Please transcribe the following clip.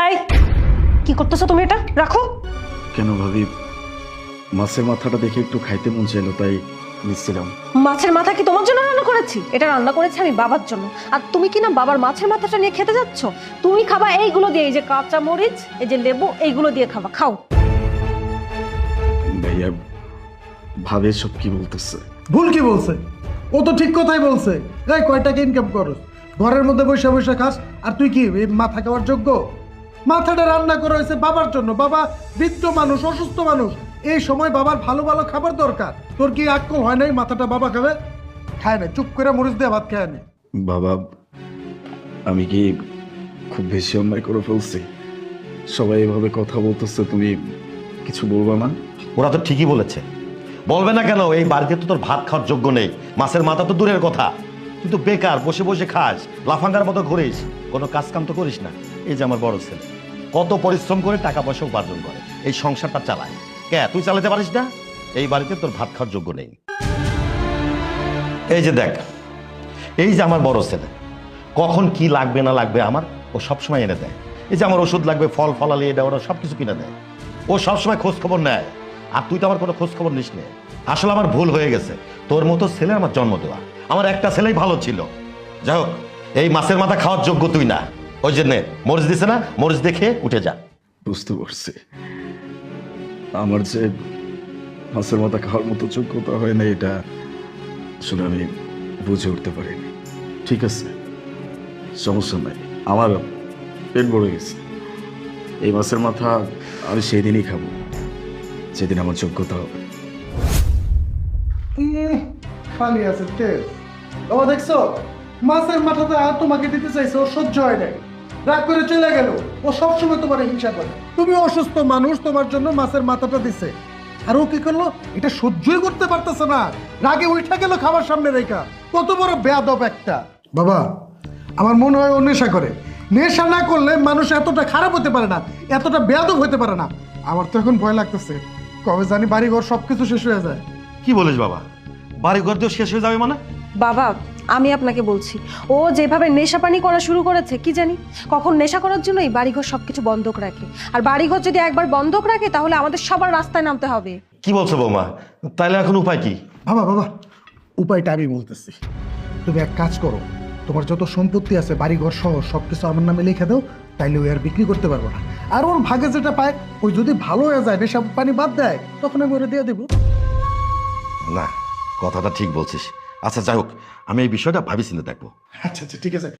এই কি করতেছো তুমি? এটা রাখো। কেন ভাবি? মাছের মাথাটা দেখে একটু খাইতে মন চাইলো, তাই নিচ্ছিলাম। মাছের মাথা কি তোমার জন্য রান্না করেছি? এটা রান্না করেছি আমি বাবার জন্য। আর তুমি কি না বাবার মাছের মাথাটা নিয়ে খেতে যাচ্ছ? তুমি খাবা এইগুলো দিয়ে, এই যে কাঁচা মরিচ, এই যে লেবু, এইগুলো দিয়ে খাবা। খাও। ভাইয়া, ভাবে সব কি বলতেছে? ভুল কি বলছে? ও তো ঠিক কথাই বলছে। এই কয় টাকা ইনকাম করস, ঘরের মধ্যে বসে বসে খাস, আর তুই কি এই মাথা খাওয়ার যোগ্য? মাথাটা রান্না করা হয়েছে বাবার জন্য। বাবা বৃদ্ধ মানুষ, অসুস্থ মানুষ, এই সময় বাবার ভালো ভালো খাবার দরকার। তোর কি আক্কল হয় নাই মাথাটা বাবা খাবে? খায় না, চুপ করে মরিচ দিয়ে ভাত খায় না। বাবা, আমি কি খুব বেশি অন্যায় করে ফেলছি? সবাই এভাবে কথা বলতেছে, তুমি কিছু বলবা না? ওরা তো ঠিকই বলেছে, বলবে না কেন? এই বাড়িতে তো তোর ভাত খাওয়ার যোগ্য নেই, মাছের মাথা তো দূরের কথা। তুই তো বেকার, বসে বসে খাস, লাফাঙ্গার মতো ঘুরিস, কোনো কাজ কাম তো করিস না। এই যে আমার বড় ছেলে কত পরিশ্রম করে টাকা পয়সা উপার্জন করে, এই সংসারটা চালায়। কে তুই চালাতে পারিস না? এই বাড়িতে তোর ভাত খাওয়ার যোগ্য নেই। এই যে দেখ, এই যে আমার বড় ছেলে, কখন কি লাগবে না লাগবে আমার, ও সবসময় এনে দেয়। এই যে আমার ওষুধ লাগবে, ফল ফলালি, এটা ওরা সব কিছু কিনে দেয়। ও সবসময় খোঁজ খবর নেয়, আর তুই তো আমার কোনো খোঁজ খবর নিস নে। আসলে আমার ভুল হয়ে গেছে, তোর মতো ছেলে আমার জন্ম দেওয়া। আমার একটা ছেলেই ভালো ছিল। যাই হোক, এই মাছের মাথা খাওয়ার যোগ্য তুই না। ওই যে নে, মরিচ দিছে না, মরিচ দেখে উঠে যা। বুঝতে পারছি, আমার যে মাছের মাথা খাওয়ার মতো যোগ্যতা হয় না, এটা আসলে আমি বুঝে উঠতে পারিনি। ঠিক আছে, সমস্যা নাই, আমার পেট ভরে গেছে। এই মাছের মাথা আমি সেই দিনই খাবো যেদিন আমার যোগ্যতা হবে। খালি আছে তেল। বাবা দেখছো, মাছের মাথাটা তোমাকে দিতে চাইছে, ও সহ্য হয় নাই, রাগ করে চলে গেল। ও সবসময় তোমার হিংসা করে। তুমি অসুস্থ মানুষ, তোমার জন্য মাছের মাথাটা দিছে, আর ও কি করলো? এটা সহ্যই করতে পারতেছে না, রাগে উঠে গেল খাবার সামনে রেখা। কত বড় বেয়াদব একটা। বাবা, আমার মনে হয় ও নেশা করে। নেশা না করলে মানুষ এতটা খারাপ হতে পারে না, এতটা বেয়াদব হতে পারে না। আমার তো এখন ভয় লাগতেছে, কবে জানি বাড়িঘর সবকিছু শেষ হয়ে যায়। কি বলিস বাবা? বাড়ি ঘর দিয়ে শেষ হয়ে যাবে মানে? বাবা, আমি আপনাকে বলছি, ও যেভাবে নেশা পানি করা শুরু করেছে, কি জানি কখন নেশা করার জন্য এই বাড়িঘর সবকিছু বন্ধক রাখে। আর বাড়িঘর যদি একবার বন্ধক রাখে, তাহলে আমাদের সবার রাস্তায় নামতে হবে। কি বলছো বৌমা? তাইলে এখন উপায় কি? বাবা বাবা, উপায়টা আমি বলতেছি। তুমি এক কাজ করো, তোমার যত সম্পত্তি আছে বাড়িঘর সহ সবকিছু আমার নামে লিখে দাও, তাইলে ওই আর বিক্রি করতে পারবো না। আর ওর ভাগে যেটা পায়, ওই যদি ভালো হয়ে যায়, নেশা পানি বাদ দেয়, তখন আমি ওরা দিয়ে দেবো। না, কথাটা ঠিক বলছিস। আচ্ছা যাই হোক, আমি এই বিষয়টা ভাবি চিন্তে দেখবো। আচ্ছা আচ্ছা, ঠিক আছে।